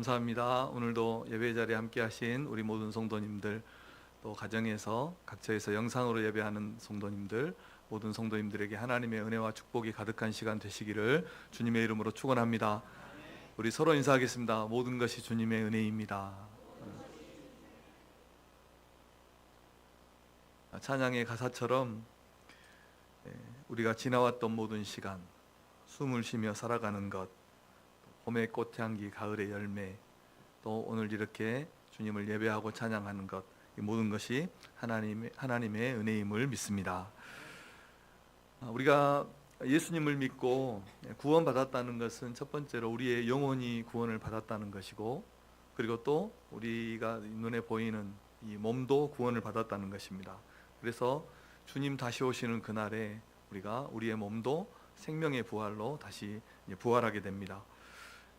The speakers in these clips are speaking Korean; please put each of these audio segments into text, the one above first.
감사합니다. 오늘도 예배 자리에 함께 하신 우리 모든 성도님들, 또 가정에서 각처에서 영상으로 예배하는 성도님들, 모든 성도님들에게 하나님의 은혜와 축복이 가득한 시간 되시기를 주님의 이름으로 축원합니다. 우리 서로 인사하겠습니다. 모든 것이 주님의 은혜입니다. 찬양의 가사처럼 우리가 지나왔던 모든 시간, 숨을 쉬며 살아가는 것, 봄의 꽃향기, 가을의 열매, 또 오늘 이렇게 주님을 예배하고 찬양하는 것, 이 모든 것이 하나님의 은혜임을 믿습니다. 우리가 예수님을 믿고 구원받았다는 것은 첫 번째로 우리의 영혼이 구원을 받았다는 것이고, 그리고 또 우리가 눈에 보이는 이 몸도 구원을 받았다는 것입니다. 그래서 주님 다시 오시는 그날에 우리의 몸도 생명의 부활로 다시 부활하게 됩니다.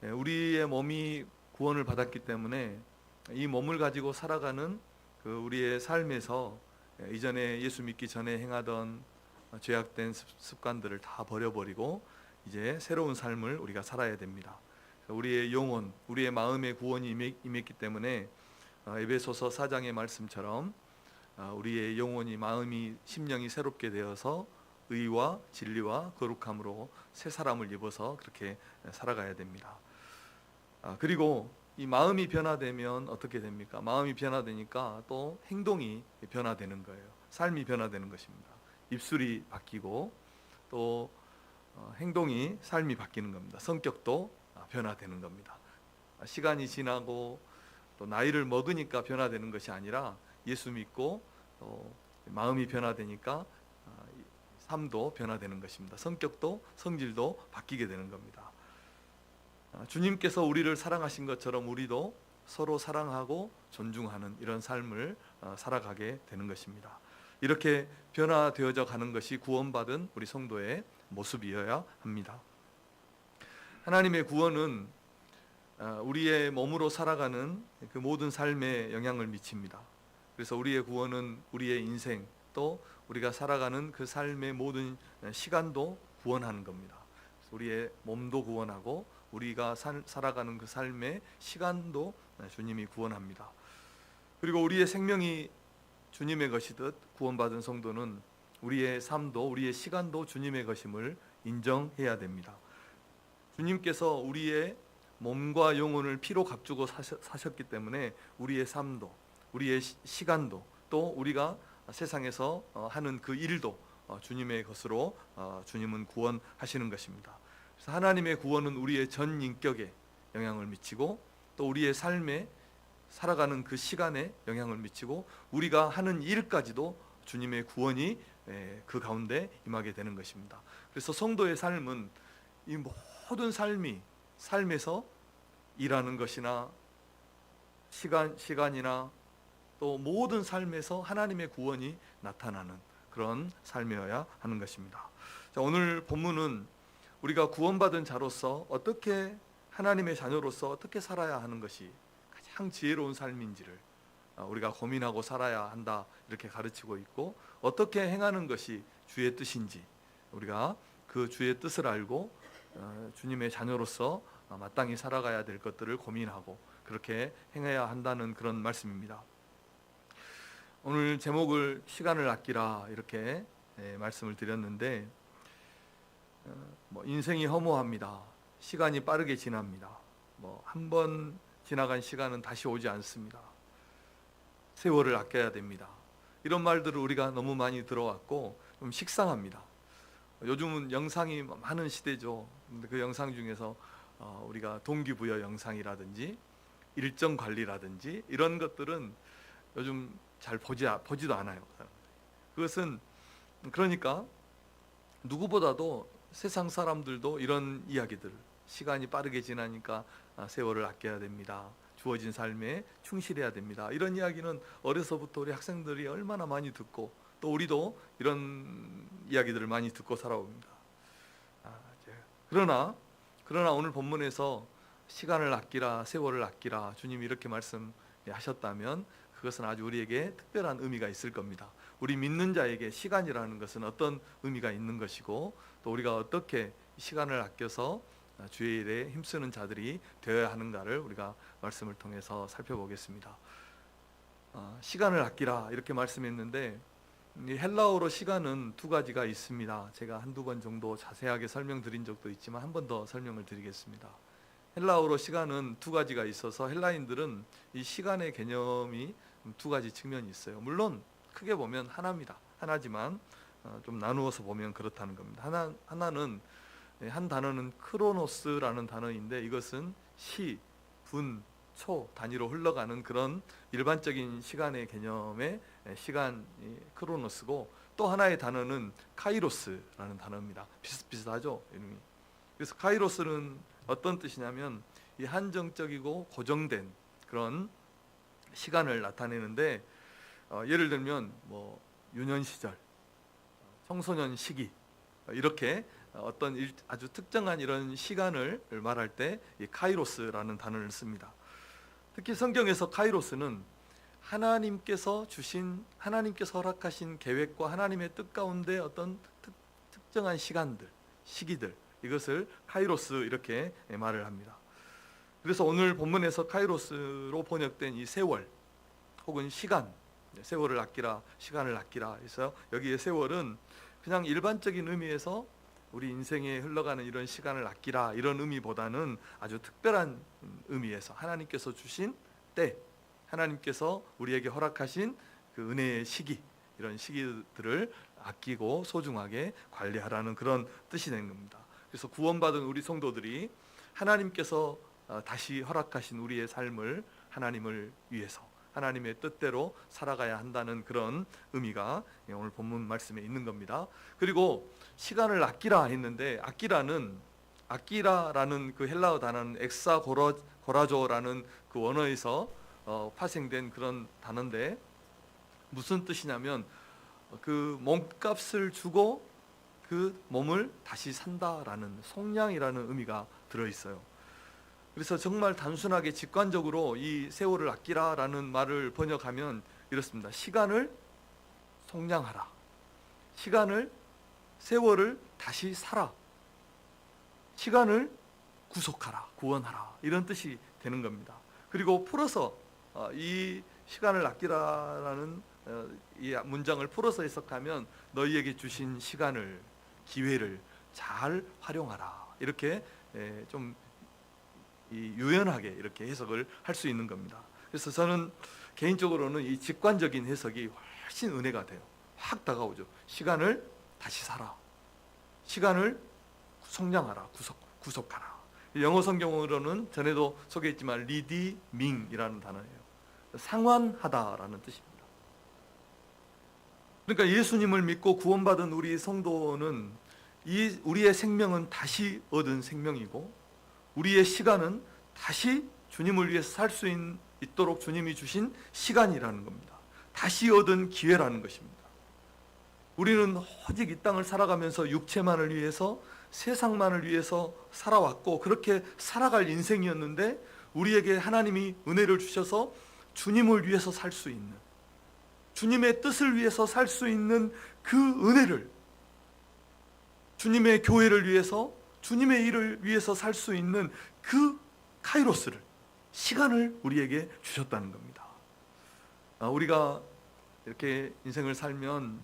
우리의 몸이 구원을 받았기 때문에 이 몸을 가지고 살아가는 우리의 삶에서 이전에 예수 믿기 전에 행하던 죄악된 습관들을 다 버려버리고 이제 새로운 삶을 우리가 살아야 됩니다. 우리의 영혼, 우리의 마음의 구원이 임했기 때문에 에베소서 4장의 말씀처럼 우리의 영혼이, 마음이, 심령이 새롭게 되어서 의와 진리와 거룩함으로 새 사람을 입어서 그렇게 살아가야 됩니다. 그리고 이 마음이 변화되면 어떻게 됩니까? 마음이 변화되니까 또 행동이 변화되는 거예요. 삶이 변화되는 것입니다. 입술이 바뀌고 또 행동이, 삶이 바뀌는 겁니다. 성격도 변화되는 겁니다. 시간이 지나고 또 나이를 먹으니까 변화되는 것이 아니라 예수 믿고 또 마음이 변화되니까 삶도 변화되는 것입니다. 성격도, 성질도 바뀌게 되는 겁니다. 주님께서 우리를 사랑하신 것처럼 우리도 서로 사랑하고 존중하는 이런 삶을 살아가게 되는 것입니다. 이렇게 변화되어져 가는 것이 구원받은 우리 성도의 모습이어야 합니다. 하나님의 구원은 우리의 몸으로 살아가는 그 모든 삶에 영향을 미칩니다. 그래서 우리의 구원은 우리의 인생, 또 우리가 살아가는 그 삶의 모든 시간도 구원하는 겁니다. 우리의 몸도 구원하고 우리가 살아가는 그 삶의 시간도 주님이 구원합니다. 그리고 우리의 생명이 주님의 것이듯 구원받은 성도는 우리의 삶도, 우리의 시간도 주님의 것임을 인정해야 됩니다. 주님께서 우리의 몸과 영혼을 피로 값주고 사셨기 때문에 우리의 삶도, 우리의 시간도, 또 우리가 세상에서 하는 그 일도 주님의 것으로 주님은 구원하시는 것입니다. 그래서 하나님의 구원은 우리의 전 인격에 영향을 미치고 또 우리의 삶에, 살아가는 그 시간에 영향을 미치고 우리가 하는 일까지도 주님의 구원이 그 가운데 임하게 되는 것입니다. 그래서 성도의 삶은 이 모든 삶에서 일하는 것이나 시간이나 또 모든 삶에서 하나님의 구원이 나타나는 그런 삶이어야 하는 것입니다. 자, 오늘 본문은 우리가 구원받은 자로서 어떻게, 하나님의 자녀로서 어떻게 살아야 하는 것이 가장 지혜로운 삶인지를 우리가 고민하고 살아야 한다, 이렇게 가르치고 있고, 어떻게 행하는 것이 주의 뜻인지 우리가 그 주의 뜻을 알고 주님의 자녀로서 마땅히 살아가야 될 것들을 고민하고 그렇게 행해야 한다는 그런 말씀입니다. 오늘 제목을 시간을 아끼라 이렇게 말씀을 드렸는데, 인생이 허무합니다. 시간이 빠르게 지납니다. 한 번 지나간 시간은 다시 오지 않습니다. 세월을 아껴야 됩니다. 이런 말들을 우리가 너무 많이 들어왔고 좀 식상합니다. 요즘은 영상이 많은 시대죠. 근데 그 영상 중에서 우리가 동기부여 영상이라든지 일정 관리라든지 이런 것들은 요즘 잘 보지도 않아요. 그것은 그러니까 누구보다도 세상 사람들도 이런 이야기들, 시간이 빠르게 지나니까 세월을 아껴야 됩니다. 주어진 삶에 충실해야 됩니다. 이런 이야기는 어려서부터 우리 학생들이 얼마나 많이 듣고 또 우리도 이런 이야기들을 많이 듣고 살아옵니다. 그러나 오늘 본문에서 시간을 아끼라, 세월을 아끼라 주님이 이렇게 말씀하셨다면 그것은 아주 우리에게 특별한 의미가 있을 겁니다. 우리 믿는 자에게 시간이라는 것은 어떤 의미가 있는 것이고 또 우리가 어떻게 시간을 아껴서 주의 일에 힘쓰는 자들이 되어야 하는가를 우리가 말씀을 통해서 살펴보겠습니다. 시간을 아끼라 이렇게 말씀했는데, 이 헬라어로 시간은 두 가지가 있습니다. 제가 한두 번 정도 자세하게 설명드린 적도 있지만 한 번 더 설명을 드리겠습니다. 헬라어로 시간은 두 가지가 있어서 하나인들은 이 시간의 개념이 두 가지 측면이 있어요. 물론 크게 보면 하나입니다. 하나지만 좀 나누어서 보면 그렇다는 겁니다. 하나는 한 단어는 크로노스라는 단어인데, 이것은 시, 분, 초 단위로 흘러가는 그런 일반적인 시간의 개념의 시간이 크로노스고, 또 하나의 단어는 카이로스라는 단어입니다. 비슷비슷하죠, 이름이. 그래서 카이로스는 어떤 뜻이냐면 이 한정적이고 고정된 그런 시간을 나타내는데, 예를 들면 뭐 유년 시절, 청소년 시기, 이렇게 어떤 아주 특정한 이런 시간을 말할 때 이 카이로스라는 단어를 씁니다. 특히 성경에서 카이로스는 하나님께서 허락하신 계획과 하나님의 뜻 가운데 어떤 특정한 시간들, 시기들, 이것을 카이로스 이렇게 말을 합니다. 그래서 오늘 본문에서 카이로스로 번역된 이 세월 혹은 시간, 세월을 아끼라, 시간을 아끼라 해서 여기에 세월은 그냥 일반적인 의미에서 우리 인생에 흘러가는 이런 시간을 아끼라 이런 의미보다는 아주 특별한 의미에서 하나님께서 주신 때, 하나님께서 우리에게 허락하신 그 은혜의 시기, 이런 시기들을 아끼고 소중하게 관리하라는 그런 뜻이 되는 겁니다. 그래서 구원받은 우리 성도들이 하나님께서 다시 허락하신 우리의 삶을 하나님을 위해서 하나님의 뜻대로 살아가야 한다는 그런 의미가 오늘 본문 말씀에 있는 겁니다. 그리고 시간을 아끼라 했는데, 아끼라라는 그 헬라어 단어는 엑사고라조라는 그 원어에서 파생된 그런 단어인데, 무슨 뜻이냐면 그 몸값을 주고 그 몸을 다시 산다라는 속량이라는 의미가 들어있어요. 그래서 정말 단순하게 직관적으로 이 세월을 아끼라라는 말을 번역하면 이렇습니다. 시간을 속량하라, 세월을 다시 살아, 시간을 구속하라, 구원하라, 이런 뜻이 되는 겁니다. 그리고 풀어서 이 시간을 아끼라라는 이 문장을 풀어서 해석하면 너희에게 주신 시간을, 기회를 잘 활용하라, 이렇게 좀 유연하게 이렇게 해석을 할 수 있는 겁니다. 그래서 저는 개인적으로는 이 직관적인 해석이 훨씬 은혜가 돼요. 확 다가오죠. 시간을 다시 살아, 시간을 속량하라, 구속하라. 영어 성경으로는 전에도 소개했지만 리디밍이라는 단어예요. 상환하다라는 뜻입니다. 그러니까 예수님을 믿고 구원받은 우리 성도는 우리의 생명은 다시 얻은 생명이고, 우리의 시간은 다시 주님을 위해서 살 수 있도록 주님이 주신 시간이라는 겁니다. 다시 얻은 기회라는 것입니다. 우리는 오직 이 땅을 살아가면서 육체만을 위해서, 세상만을 위해서 살아왔고 그렇게 살아갈 인생이었는데, 우리에게 하나님이 은혜를 주셔서 주님을 위해서 살 수 있는, 주님의 뜻을 위해서 살 수 있는 그 은혜를, 주님의 교회를 위해서, 주님의 일을 위해서 살 수 있는 그 카이로스를, 시간을 우리에게 주셨다는 겁니다. 우리가 이렇게 인생을 살면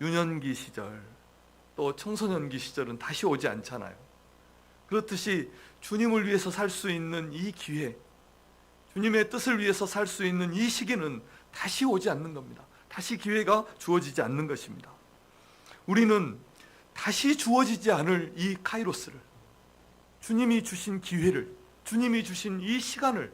유년기 시절, 또 청소년기 시절은 다시 오지 않잖아요. 그렇듯이 주님을 위해서 살 수 있는 이 기회, 주님의 뜻을 위해서 살 수 있는 이 시기는 다시 오지 않는 겁니다. 다시 기회가 주어지지 않는 것입니다. 우리는 다시 주어지지 않을 이 카이로스를, 주님이 주신 기회를, 주님이 주신 이 시간을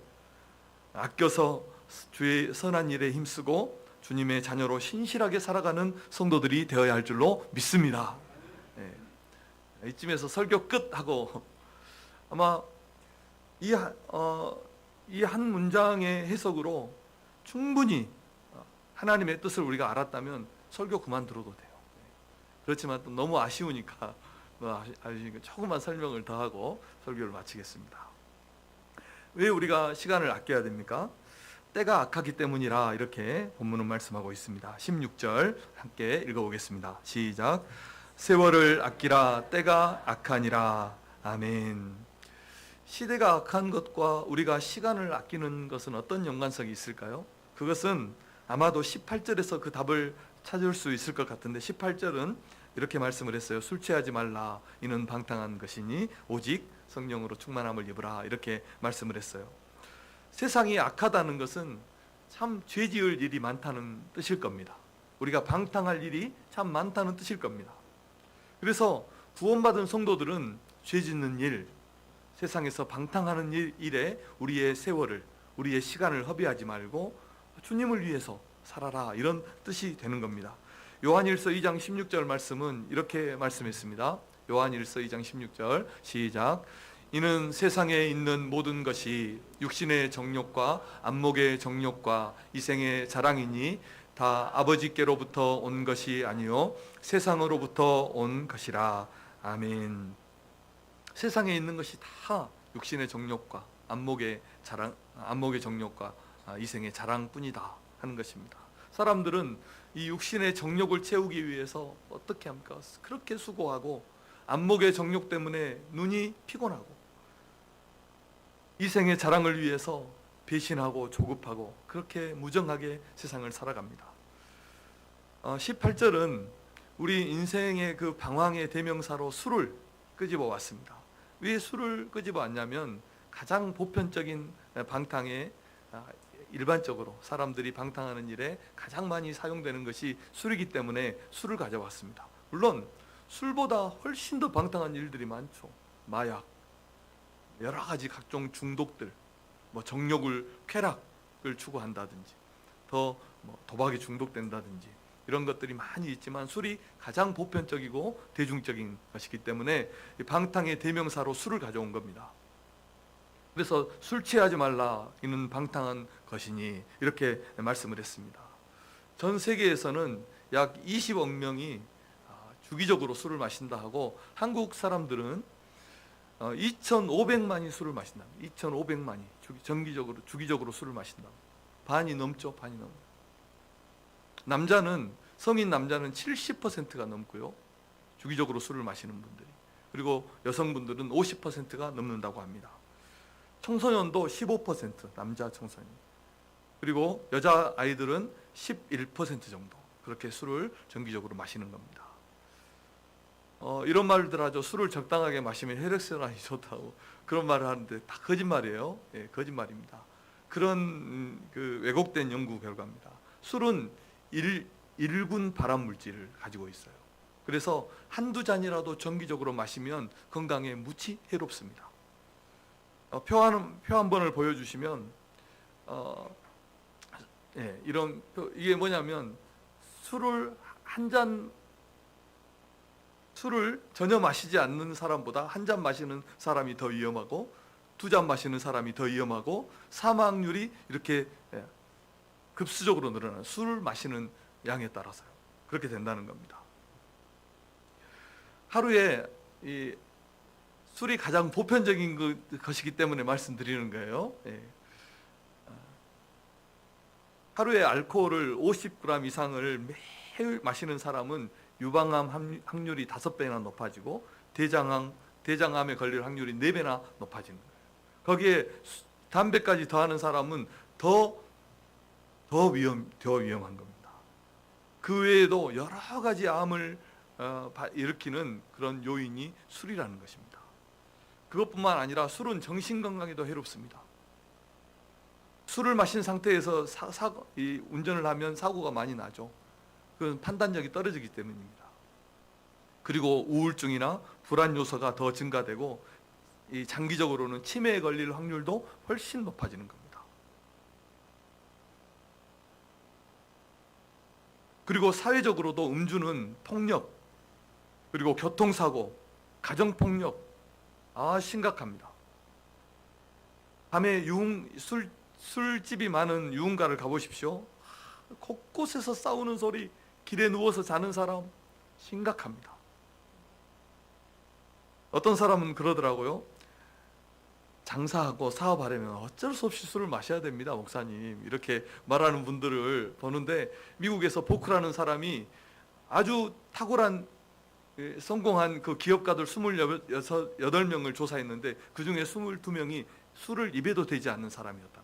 아껴서 주의 선한 일에 힘쓰고 주님의 자녀로 신실하게 살아가는 성도들이 되어야 할 줄로 믿습니다. 이쯤에서 설교 끝하고, 아마 이 한 문장의 해석으로 충분히 하나님의 뜻을 우리가 알았다면 설교 그만들어도 돼요. 그렇지만 또 너무 아쉬우니까 조금만 설명을 더 하고 설교를 마치겠습니다. 왜 우리가 시간을 아껴야 됩니까? 때가 악하기 때문이라, 이렇게 본문은 말씀하고 있습니다. 16절 함께 읽어보겠습니다. 시작. 세월을 아끼라, 때가 악하니라. 아멘. 시대가 악한 것과 우리가 시간을 아끼는 것은 어떤 연관성이 있을까요? 그것은 아마도 18절에서 그 답을 찾을 수 있을 것 같은데, 18절은 이렇게 말씀을 했어요. 술 취하지 말라. 이는 방탕한 것이니 오직 성령으로 충만함을 입으라. 이렇게 말씀을 했어요. 세상이 악하다는 것은 참 죄 지을 일이 많다는 뜻일 겁니다. 우리가 방탕할 일이 참 많다는 뜻일 겁니다. 그래서 구원받은 성도들은 죄 짓는 일, 세상에서 방탕하는 일에 우리의 세월을, 우리의 시간을 허비하지 말고 주님을 위해서 살아라, 이런 뜻이 되는 겁니다. 요한일서 2장 16절 말씀은 이렇게 말씀했습니다. 요한일서 2장 16절 시작. 이는 세상에 있는 모든 것이 육신의 정욕과 안목의 정욕과 이생의 자랑이니 다 아버지께로부터 온 것이 아니요 세상으로부터 온 것이라. 아멘. 세상에 있는 것이 다 육신의 정욕과 안목의 자랑, 안목의 정욕과 이생의 자랑뿐이다 하는 것입니다. 사람들은 이 육신의 정욕을 채우기 위해서 어떻게 합니까? 그렇게 수고하고 안목의 정욕 때문에 눈이 피곤하고 이생의 자랑을 위해서 배신하고 조급하고 그렇게 무정하게 세상을 살아갑니다. 18절은 우리 인생의 그 방황의 대명사로 술을 끄집어 왔습니다. 왜 술을 끄집어 왔냐면 가장 보편적인 방탕에, 일반적으로 사람들이 방탕하는 일에 가장 많이 사용되는 것이 술이기 때문에 술을 가져왔습니다. 물론 술보다 훨씬 더 방탕한 일들이 많죠. 마약, 여러 가지 각종 중독들, 정욕을, 쾌락을 추구한다든지, 더 도박에 중독된다든지, 이런 것들이 많이 있지만 술이 가장 보편적이고 대중적인 것이기 때문에 방탕의 대명사로 술을 가져온 겁니다. 그래서 술 취하지 말라, 이는 방탕한 것이니, 이렇게 말씀을 했습니다. 전 세계에서는 약 20억 명이 주기적으로 술을 마신다 하고, 한국 사람들은 2,500만이 술을 마신다. 2,500만이 주기적으로 술을 마신다. 반이 넘죠. 반이 넘어요. 성인 남자는 70%가 넘고요, 주기적으로 술을 마시는 분들이. 그리고 여성분들은 50%가 넘는다고 합니다. 청소년도 15%, 남자 청소년. 그리고 여자 아이들은 11% 정도 그렇게 술을 정기적으로 마시는 겁니다. 이런 말들 하죠. 술을 적당하게 마시면 혈액순환이 좋다고, 그런 말을 하는데 다 거짓말이에요. 예, 거짓말입니다. 그런 그 왜곡된 연구 결과입니다. 술은 1군 발암 물질을 가지고 있어요. 그래서 한두 잔이라도 정기적으로 마시면 건강에 무지 해롭습니다. 표 한 번을 보여주시면, 이런 표, 이게 뭐냐면 술을 전혀 마시지 않는 사람보다 한 잔 마시는 사람이 더 위험하고, 2잔 마시는 사람이 더 위험하고, 사망률이 이렇게 급수적으로 늘어나는, 술을 마시는 양에 따라서요. 그렇게 된다는 겁니다. 하루에 술이 가장 보편적인 것이기 때문에 말씀드리는 거예요. 하루에 알코올을 50g 이상을 매일 마시는 사람은 유방암 확률이 5배나 높아지고 대장암에 걸릴 확률이 4배나 높아지는 거예요. 거기에 담배까지 더하는 사람은 더 위험한 겁니다. 그 외에도 여러 가지 암을 일으키는 그런 요인이 술이라는 것입니다. 그것뿐만 아니라 술은 정신건강에도 해롭습니다. 술을 마신 상태에서 운전을 하면 사고가 많이 나죠. 그건 판단력이 떨어지기 때문입니다. 그리고 우울증이나 불안 요소가 더 증가되고, 장기적으로는 치매에 걸릴 확률도 훨씬 높아지는 겁니다. 그리고 사회적으로도 음주는 폭력, 그리고 교통사고, 가정폭력, 심각합니다. 밤에 술집이 많은 유흥가를 가보십시오. 곳곳에서 싸우는 소리, 길에 누워서 자는 사람, 심각합니다. 어떤 사람은 그러더라고요. 장사하고 사업하려면 어쩔 수 없이 술을 마셔야 됩니다, 목사님. 이렇게 말하는 분들을 보는데, 미국에서 보크라는 사람이 아주 탁월한 성공한 그 기업가들 28명을 조사했는데 그 중에 22명이 술을 입에도 대지 않는 사람이었다.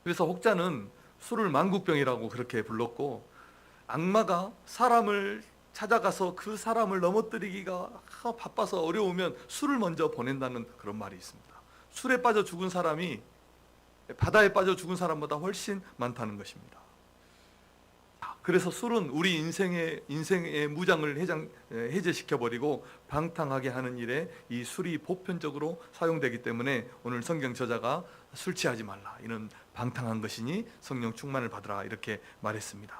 그래서 혹자는 술을 만국병이라고 그렇게 불렀고, 악마가 사람을 찾아가서 그 사람을 넘어뜨리기가 바빠서 어려우면 술을 먼저 보낸다는 그런 말이 있습니다. 술에 빠져 죽은 사람이 바다에 빠져 죽은 사람보다 훨씬 많다는 것입니다. 그래서 술은 우리 인생의 무장을 해제시켜버리고 방탕하게 하는 일에 이 술이 보편적으로 사용되기 때문에 오늘 성경 저자가 술 취하지 말라, 이는 방탕한 것이니 성령 충만을 받으라, 이렇게 말했습니다.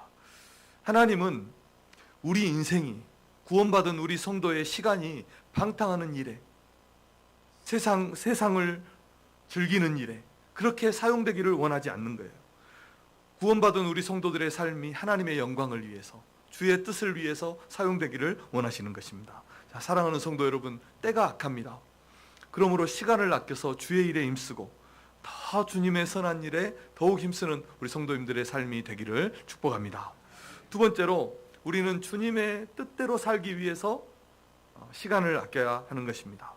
하나님은 우리 인생이, 구원받은 우리 성도의 시간이 방탕하는 일에, 세상을 즐기는 일에 그렇게 사용되기를 원하지 않는 거예요. 구원받은 우리 성도들의 삶이 하나님의 영광을 위해서, 주의 뜻을 위해서 사용되기를 원하시는 것입니다. 자, 사랑하는 성도 여러분, 때가 악합니다. 그러므로 시간을 아껴서 주의 일에 힘쓰고 더 주님의 선한 일에 더욱 힘쓰는 우리 성도님들의 삶이 되기를 축복합니다. 두 번째로, 우리는 주님의 뜻대로 살기 위해서 시간을 아껴야 하는 것입니다.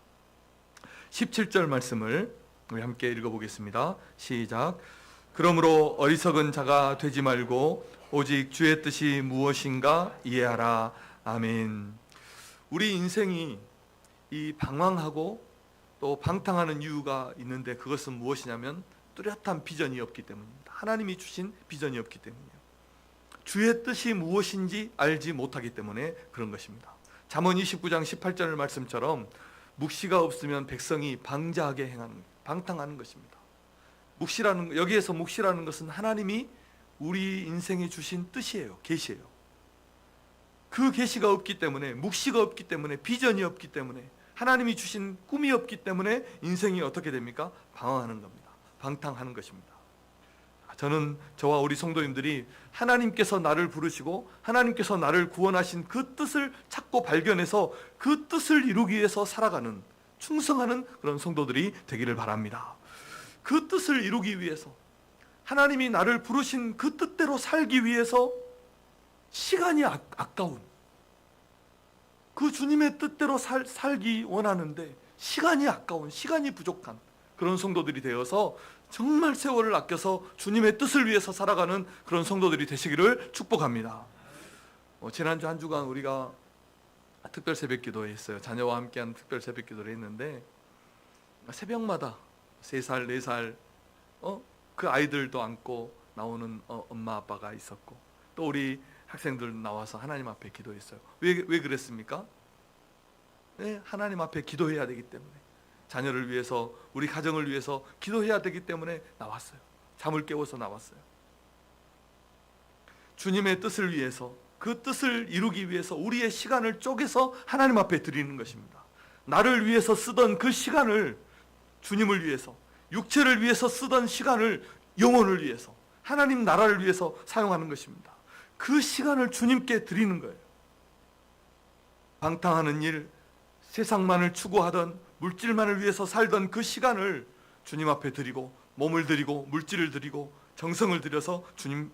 17절 말씀을 우리 함께 읽어보겠습니다. 시작. 그러므로 어리석은 자가 되지 말고 오직 주의 뜻이 무엇인가 이해하라. 아멘. 우리 인생이 이 방황하고 또 방탕하는 이유가 있는데, 그것은 무엇이냐면 뚜렷한 비전이 없기 때문입니다. 하나님이 주신 비전이 없기 때문이에요. 주의 뜻이 무엇인지 알지 못하기 때문에 그런 것입니다. 잠언 29장 18절 말씀처럼 묵시가 없으면 백성이 방자하게 행하는, 방탕하는 것입니다. 여기에서 묵시라는 것은 하나님이 우리 인생에 주신 뜻이에요. 계시예요. 그 계시가 없기 때문에, 묵시가 없기 때문에, 비전이 없기 때문에, 하나님이 주신 꿈이 없기 때문에 인생이 어떻게 됩니까? 방황하는 겁니다. 방탕하는 것입니다. 저는 저와 우리 성도님들이 하나님께서 나를 부르시고 하나님께서 나를 구원하신 그 뜻을 찾고 발견해서 그 뜻을 이루기 위해서 살아가는, 충성하는 그런 성도들이 되기를 바랍니다. 그 뜻을 이루기 위해서, 하나님이 나를 부르신 그 뜻대로 살기 위해서 시간이 아까운, 그 주님의 뜻대로 살기 원하는데 시간이 아까운, 시간이 부족한 그런 성도들이 되어서 정말 세월을 아껴서 주님의 뜻을 위해서 살아가는 그런 성도들이 되시기를 축복합니다. 지난주 한 주간 우리가 특별 새벽 기도회 했어요. 자녀와 함께한 특별 새벽 기도를 했는데, 새벽마다 3살, 4살 그 아이들도 안고 나오는 엄마 아빠가 있었고, 또 우리 학생들 나와서 하나님 앞에 기도했어요. 왜 그랬습니까? 네, 하나님 앞에 기도해야 되기 때문에, 자녀를 위해서, 우리 가정을 위해서 기도해야 되기 때문에 나왔어요. 잠을 깨워서 나왔어요. 주님의 뜻을 위해서, 그 뜻을 이루기 위해서 우리의 시간을 쪼개서 하나님 앞에 드리는 것입니다. 나를 위해서 쓰던 그 시간을 주님을 위해서, 육체를 위해서 쓰던 시간을 영혼을 위해서, 하나님 나라를 위해서 사용하는 것입니다. 그 시간을 주님께 드리는 거예요. 방탕하는 일, 세상만을 추구하던, 물질만을 위해서 살던 그 시간을 주님 앞에 드리고, 몸을 드리고, 물질을 드리고, 정성을 들여서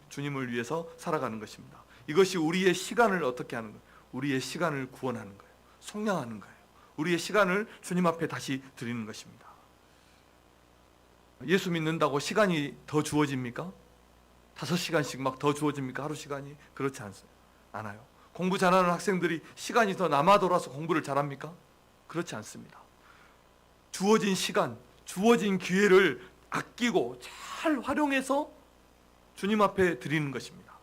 주님을 위해서 살아가는 것입니다. 이것이 우리의 시간을 어떻게 하는 거예요? 우리의 시간을 구원하는 거예요. 속량하는 거예요. 우리의 시간을 주님 앞에 다시 드리는 것입니다. 예수 믿는다고 시간이 더 주어집니까? 5시간씩 막 더 주어집니까? 하루 시간이? 그렇지 않아요. 공부 잘하는 학생들이 시간이 더 남아 돌아서 공부를 잘합니까? 그렇지 않습니다. 주어진 시간, 주어진 기회를 아끼고 잘 활용해서 주님 앞에 드리는 것입니다.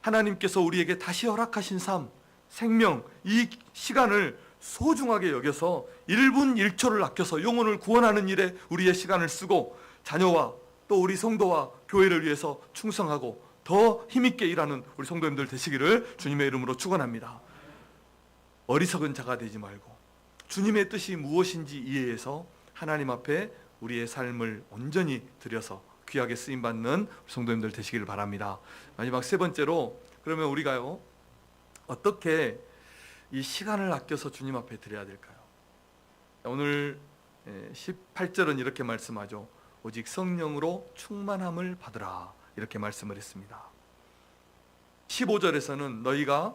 하나님께서 우리에게 다시 허락하신 삶, 생명, 이 시간을 소중하게 여겨서 1분 1초를 아껴서 영혼을 구원하는 일에 우리의 시간을 쓰고, 자녀와 또 우리 성도와 교회를 위해서 충성하고 더 힘있게 일하는 우리 성도님들 되시기를 주님의 이름으로 축원합니다. 어리석은 자가 되지 말고 주님의 뜻이 무엇인지 이해해서 하나님 앞에 우리의 삶을 온전히 드려서 귀하게 쓰임받는 성도님들 되시기를 바랍니다. 마지막 세 번째로, 그러면 우리가요, 어떻게 이 시간을 아껴서 주님 앞에 드려야 될까요? 오늘 18절은 이렇게 말씀하죠. 오직 성령으로 충만함을 받으라, 이렇게 말씀을 했습니다. 15절에서는 너희가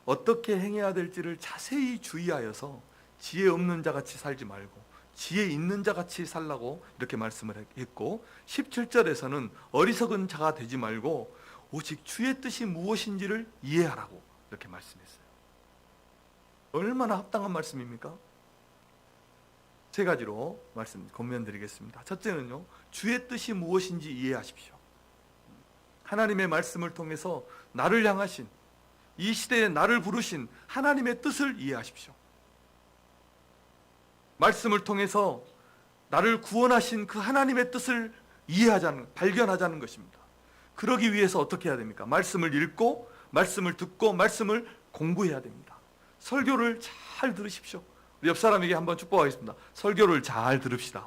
어떻게 행해야 될지를 자세히 주의하여서 지혜 없는 자같이 살지 말고 지혜 있는 자같이 살라고 이렇게 말씀을 했고, 17절에서는 어리석은 자가 되지 말고 오직 주의 뜻이 무엇인지를 이해하라고 이렇게 말씀했어요. 얼마나 합당한 말씀입니까? 세 가지로 권면드리겠습니다. 첫째는요, 주의 뜻이 무엇인지 이해하십시오. 하나님의 말씀을 통해서 나를 향하신, 이 시대에 나를 부르신 하나님의 뜻을 이해하십시오. 말씀을 통해서 나를 구원하신 그 하나님의 뜻을 발견하자는 것입니다. 그러기 위해서 어떻게 해야 됩니까? 말씀을 읽고, 말씀을 듣고, 말씀을 공부해야 됩니다. 설교를 잘 들으십시오. 우리 옆 사람에게 한번 축복하겠습니다. 설교를 잘 들읍시다.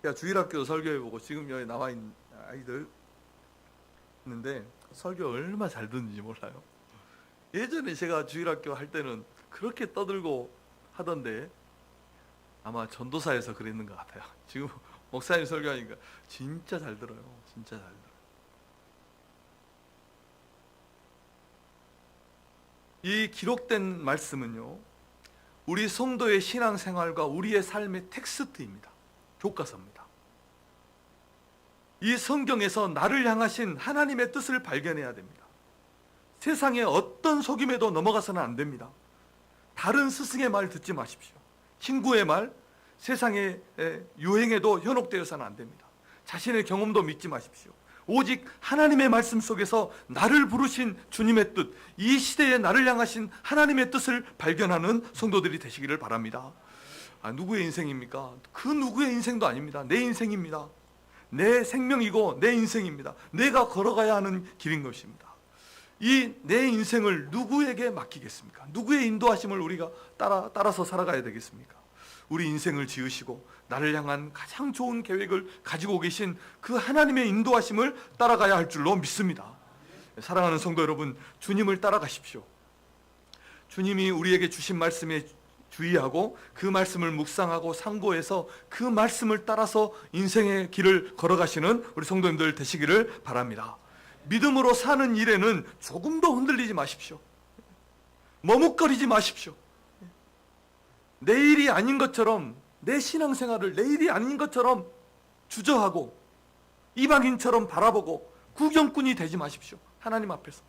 제가 주일학교 설교해보고 지금 여기 나와 있는 아이들 있는데 설교 얼마나 잘 듣는지 몰라요. 예전에 제가 주일학교 할 때는 그렇게 떠들고 하던데 아마 전도사에서 그랬는 것 같아요. 지금 목사님 설교하니까 진짜 잘 들어요. 진짜 잘 들어요. 이 기록된 말씀은요, 우리 성도의 신앙생활과 우리의 삶의 텍스트입니다. 교과서입니다. 이 성경에서 나를 향하신 하나님의 뜻을 발견해야 됩니다. 세상의 어떤 속임에도 넘어가서는 안 됩니다. 다른 스승의 말 듣지 마십시오. 친구의 말, 세상의 유행에도 현혹되어서는 안 됩니다. 자신의 경험도 믿지 마십시오. 오직 하나님의 말씀 속에서 나를 부르신 주님의 뜻, 이 시대에 나를 향하신 하나님의 뜻을 발견하는 성도들이 되시기를 바랍니다. 누구의 인생입니까? 그 누구의 인생도 아닙니다. 내 인생입니다. 내 생명이고 내 인생입니다. 내가 걸어가야 하는 길인 것입니다. 이 내 인생을 누구에게 맡기겠습니까? 누구의 인도하심을 우리가 따라서 살아가야 되겠습니까? 우리 인생을 지으시고 나를 향한 가장 좋은 계획을 가지고 계신 그 하나님의 인도하심을 따라가야 할 줄로 믿습니다. 사랑하는 성도 여러분, 주님을 따라가십시오. 주님이 우리에게 주신 말씀에 주의하고 그 말씀을 묵상하고 상고해서 그 말씀을 따라서 인생의 길을 걸어가시는 우리 성도님들 되시기를 바랍니다. 믿음으로 사는 일에는 조금도 흔들리지 마십시오. 머뭇거리지 마십시오. 내 일이 아닌 것처럼, 내 신앙생활을 내 일이 아닌 것처럼 주저하고 이방인처럼 바라보고 구경꾼이 되지 마십시오. 하나님 앞에서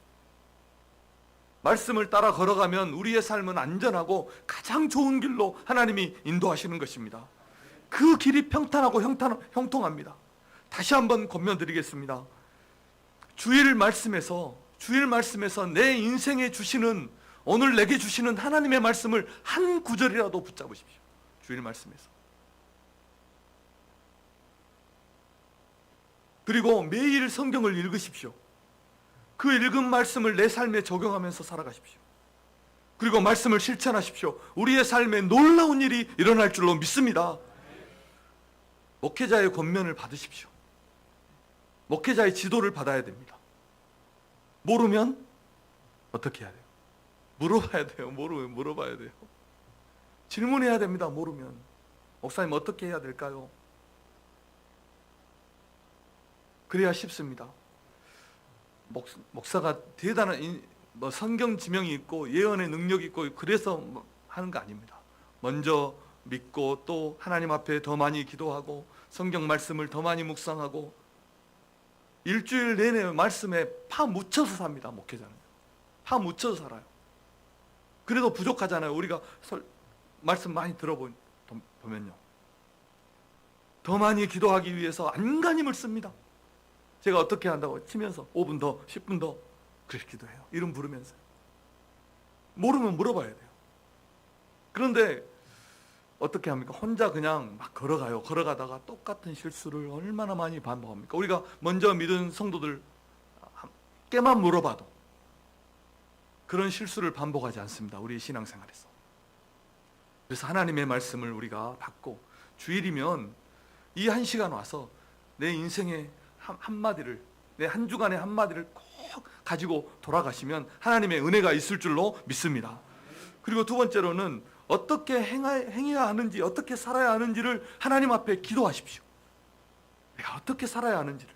말씀을 따라 걸어가면 우리의 삶은 안전하고 가장 좋은 길로 하나님이 인도하시는 것입니다. 그 길이 평탄하고 형통합니다. 다시 한번 권면드리겠습니다. 주일 말씀에서 내 인생에 주시는, 오늘 내게 주시는 하나님의 말씀을 한 구절이라도 붙잡으십시오. 주일 말씀에서. 그리고 매일 성경을 읽으십시오. 그 읽은 말씀을 내 삶에 적용하면서 살아가십시오. 그리고 말씀을 실천하십시오. 우리의 삶에 놀라운 일이 일어날 줄로 믿습니다. 목회자의 권면을 받으십시오. 목회자의 지도를 받아야 됩니다. 모르면 어떻게 해야 돼요? 물어봐야 돼요. 모르면 물어봐야 돼요. 질문해야 됩니다. 모르면. 목사님 어떻게 해야 될까요? 그래야 쉽습니다. 목사가 대단한 성경 지명이 있고 예언의 능력이 있고 그래서 하는 거 아닙니다. 먼저 믿고 또 하나님 앞에 더 많이 기도하고 성경 말씀을 더 많이 묵상하고 일주일 내내 말씀에 파묻혀서 삽니다. 목회자는 파묻혀서 살아요. 그래도 부족하잖아요. 우리가 말씀 많이 들어보면요, 더 많이 기도하기 위해서 안간힘을 씁니다. 제가 어떻게 한다고 치면서 5분 더, 10분 더 그렇게 기도해요. 이름 부르면서. 모르면 물어봐야 돼요. 그런데 어떻게 합니까? 혼자 그냥 막 걸어가요. 걸어가다가 똑같은 실수를 얼마나 많이 반복합니까? 우리가 먼저 믿은 성도들 깨만 물어봐도 그런 실수를 반복하지 않습니다. 우리의 신앙생활에서. 그래서 하나님의 말씀을 우리가 받고 주일이면 이 한 시간 와서 내 인생의 한마디를, 내 한 주간의 한마디를 꼭 가지고 돌아가시면 하나님의 은혜가 있을 줄로 믿습니다. 그리고 두 번째로는 어떻게 행해야 하는지, 어떻게 살아야 하는지를 하나님 앞에 기도하십시오. 내가 어떻게 살아야 하는지를.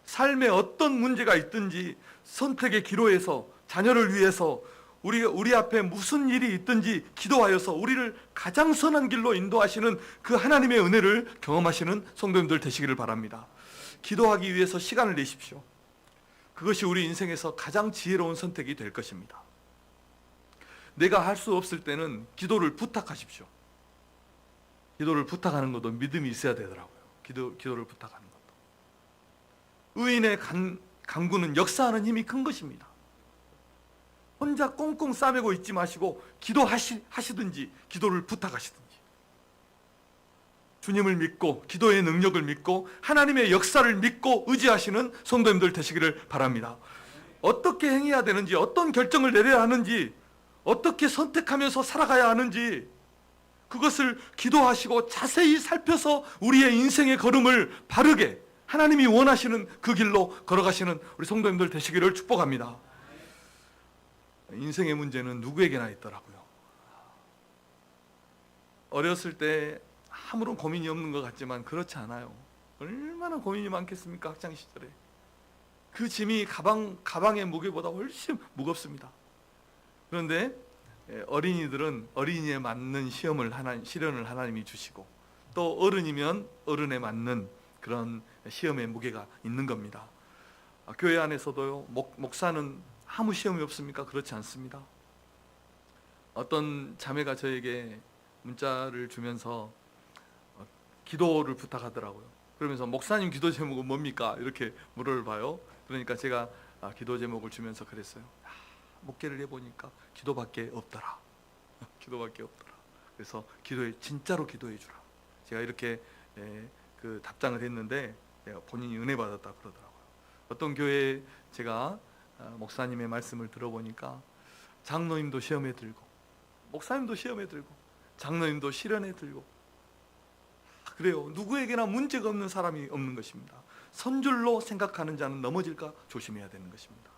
삶에 어떤 문제가 있든지 선택의 기로에서 자녀를 위해서 우리 앞에 무슨 일이 있든지 기도하여서 우리를 가장 선한 길로 인도하시는 그 하나님의 은혜를 경험하시는 성도님들 되시기를 바랍니다. 기도하기 위해서 시간을 내십시오. 그것이 우리 인생에서 가장 지혜로운 선택이 될 것입니다. 내가 할 수 없을 때는 기도를 부탁하십시오. 기도를 부탁하는 것도 믿음이 있어야 되더라고요. 기도를 부탁하는 것도. 의인의 간구는 역사하는 힘이 큰 것입니다. 혼자 꽁꽁 싸매고 있지 마시고 기도하시든지 기도를 부탁하시든지, 주님을 믿고 기도의 능력을 믿고 하나님의 역사를 믿고 의지하시는 성도님들 되시기를 바랍니다. 어떻게 행해야 되는지, 어떤 결정을 내려야 하는지, 어떻게 선택하면서 살아가야 하는지, 그것을 기도하시고 자세히 살펴서 우리의 인생의 걸음을 바르게 하나님이 원하시는 그 길로 걸어가시는 우리 성도님들 되시기를 축복합니다. 인생의 문제는 누구에게나 있더라고요. 어렸을 때 아무런 고민이 없는 것 같지만 그렇지 않아요. 얼마나 고민이 많겠습니까? 학창 시절에 그 짐이 가방의 무게보다 훨씬 무겁습니다. 그런데 어린이들은 어린이에 맞는 시련을 하나님이 주시고, 또 어른이면 어른에 맞는 그런 시험의 무게가 있는 겁니다. 교회 안에서도요, 목사는 아무 시험이 없습니까? 그렇지 않습니다. 어떤 자매가 저에게 문자를 주면서 기도를 부탁하더라고요. 그러면서 목사님 기도 제목은 뭡니까? 이렇게 물어봐요. 그러니까 제가 기도 제목을 주면서 그랬어요. 목회를 해보니까 기도밖에 없더라. 기도밖에 없더라. 그래서 진짜로 기도해 주라. 제가 이렇게 그 답장을 했는데 본인이 은혜 받았다 그러더라고요. 어떤 교회에 제가 목사님의 말씀을 들어보니까 장로님도 시험에 들고, 목사님도 시험에 들고, 장로님도 시련에 들고, 그래요. 누구에게나 문제가 없는 사람이 없는 것입니다. 선줄로 생각하는 자는 넘어질까 조심해야 되는 것입니다.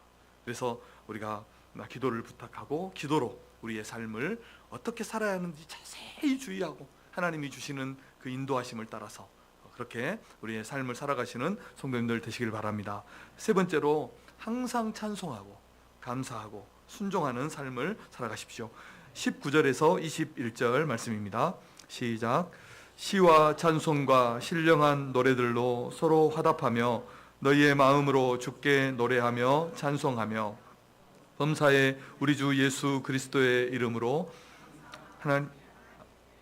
그래서 우리가 기도를 부탁하고 기도로 우리의 삶을 어떻게 살아야 하는지 자세히 주의하고 하나님이 주시는 그 인도하심을 따라서 그렇게 우리의 삶을 살아가시는 성도님들 되시길 바랍니다. 세 번째로, 항상 찬송하고 감사하고 순종하는 삶을 살아가십시오. 19절에서 21절 말씀입니다. 시작. 시와 찬송과 신령한 노래들로 서로 화답하며 너희의 마음으로 주께 노래하며 찬송하며 범사에 우리 주 예수 그리스도의 이름으로 하나님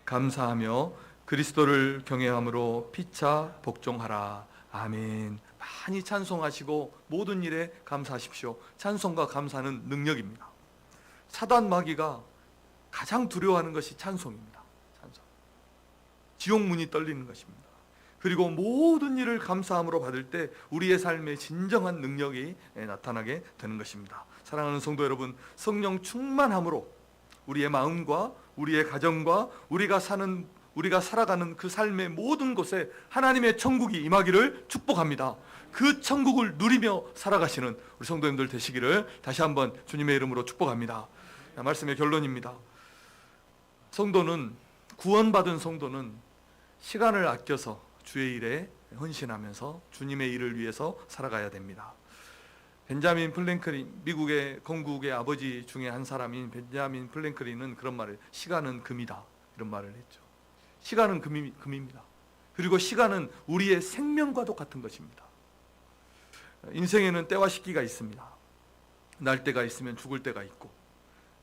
감사하며 그리스도를 경외함으로 피차 복종하라. 아멘. 많이 찬송하시고 모든 일에 감사하십시오. 찬송과 감사는 능력입니다. 사단 마귀가 가장 두려워하는 것이 찬송입니다. 찬송. 지옥문이 떨리는 것입니다. 그리고 모든 일을 감사함으로 받을 때 우리의 삶에 진정한 능력이 나타나게 되는 것입니다. 사랑하는 성도 여러분, 성령 충만함으로 우리의 마음과 우리의 가정과 우리가 살아가는 그 삶의 모든 곳에 하나님의 천국이 임하기를 축복합니다. 그 천국을 누리며 살아가시는 우리 성도님들 되시기를 다시 한번 주님의 이름으로 축복합니다. 말씀의 결론입니다. 구원받은 성도는 시간을 아껴서 주의 일에 헌신하면서 주님의 일을 위해서 살아가야 됩니다. 벤자민 플랭클린, 미국의 건국의 아버지 중에 한 사람인 벤자민 플랭클린은 그런 말을, 시간은 금이다, 이런 말을 했죠. 시간은 금입니다. 그리고 시간은 우리의 생명과도 같은 것입니다. 인생에는 때와 시기가 있습니다. 날 때가 있으면 죽을 때가 있고,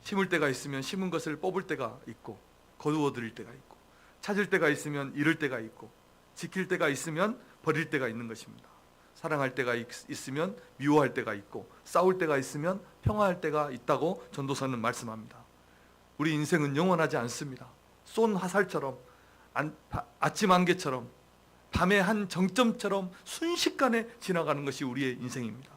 심을 때가 있으면 심은 것을 뽑을 때가 있고, 거두어 들일 때가 있고, 찾을 때가 있으면 잃을 때가 있고, 지킬 때가 있으면 버릴 때가 있는 것입니다. 사랑할 때가 있으면 미워할 때가 있고, 싸울 때가 있으면 평화할 때가 있다고 전도서는 말씀합니다. 우리 인생은 영원하지 않습니다. 쏜 화살처럼, 아침 안개처럼, 밤의 한 정점처럼 순식간에 지나가는 것이 우리의 인생입니다.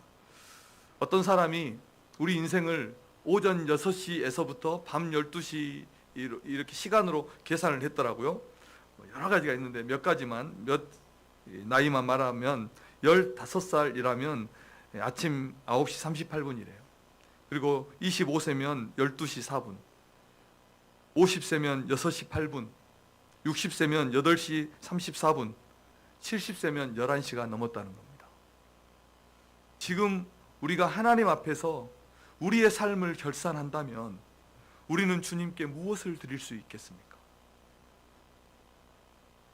어떤 사람이 우리 인생을 오전 6시에서부터 밤 12시 이렇게 시간으로 계산을 했더라고요. 여러 가지가 있는데 나이만 말하면 15살이라면 아침 9시 38분이래요. 그리고 25세면 12시 4분, 50세면 6시 8분, 60세면 8시 34분, 70세면 11시가 넘었다는 겁니다. 지금 우리가 하나님 앞에서 우리의 삶을 결산한다면 우리는 주님께 무엇을 드릴 수 있겠습니까?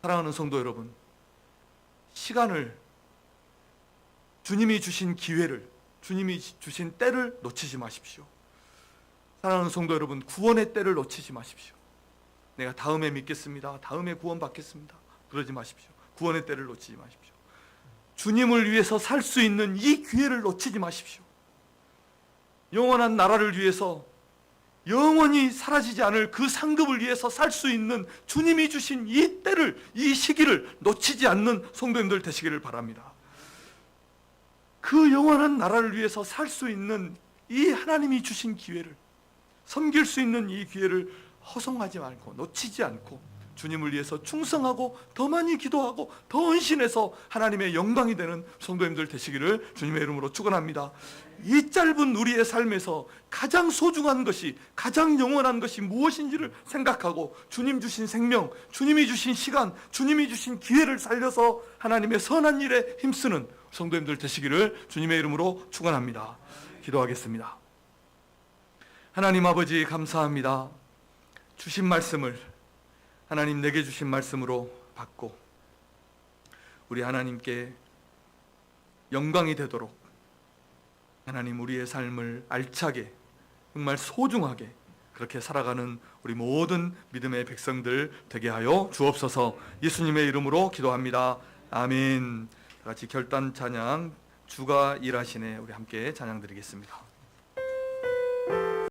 사랑하는 성도 여러분, 시간을, 주님이 주신 기회를, 주님이 주신 때를 놓치지 마십시오. 사랑하는 성도 여러분, 구원의 때를 놓치지 마십시오. 내가 다음에 믿겠습니다, 다음에 구원 받겠습니다, 그러지 마십시오. 구원의 때를 놓치지 마십시오. 주님을 위해서 살 수 있는 이 기회를 놓치지 마십시오. 영원한 나라를 위해서, 영원히 사라지지 않을 그 상급을 위해서 살 수 있는 주님이 주신 이 때를, 이 시기를 놓치지 않는 성도님들 되시기를 바랍니다. 그 영원한 나라를 위해서 살 수 있는 이 하나님이 주신 기회를, 섬길 수 있는 이 기회를 허송하지 않고 놓치지 않고 주님을 위해서 충성하고 더 많이 기도하고 더 헌신해서 하나님의 영광이 되는 성도님들 되시기를 주님의 이름으로 축원합니다. 이 짧은 우리의 삶에서 가장 소중한 것이, 가장 영원한 것이 무엇인지를 생각하고 주님 주신 생명, 주님이 주신 시간, 주님이 주신 기회를 살려서 하나님의 선한 일에 힘쓰는 성도님들 되시기를 주님의 이름으로 축원합니다. 기도하겠습니다. 하나님 아버지, 감사합니다. 주신 말씀을 하나님 내게 주신 말씀으로 받고 우리 하나님께 영광이 되도록 하나님 우리의 삶을 알차게, 정말 소중하게 그렇게 살아가는 우리 모든 믿음의 백성들 되게 하여 주옵소서. 예수님의 이름으로 기도합니다. 아멘. 다 같이 결단 찬양, 주가 일하시네, 우리 함께 찬양 드리겠습니다.